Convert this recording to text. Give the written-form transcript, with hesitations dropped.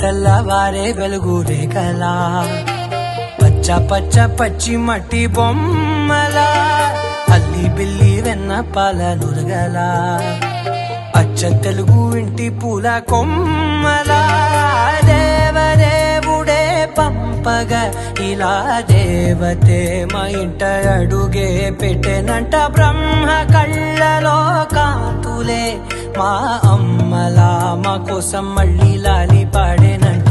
తెల్లవారే వెలుగు రేఖలా పచ్చ పచ్చ పచ్చి మట్టి బొమ్మలా అల్లి బిల్లి వెన్న పాల నురగలా అచ్చ తెలుగు ఇంటి పూల కొమ్మలా దేవదేవుడే పంపగా ఇలా దేవతే మా ఇంట అడుగే పెట్టెనంట బ్రహ్మ కళ్ళలో కాంతులే మా అమ్మలా మా కోసం మళ్ళీ లాలి పాడేనంట.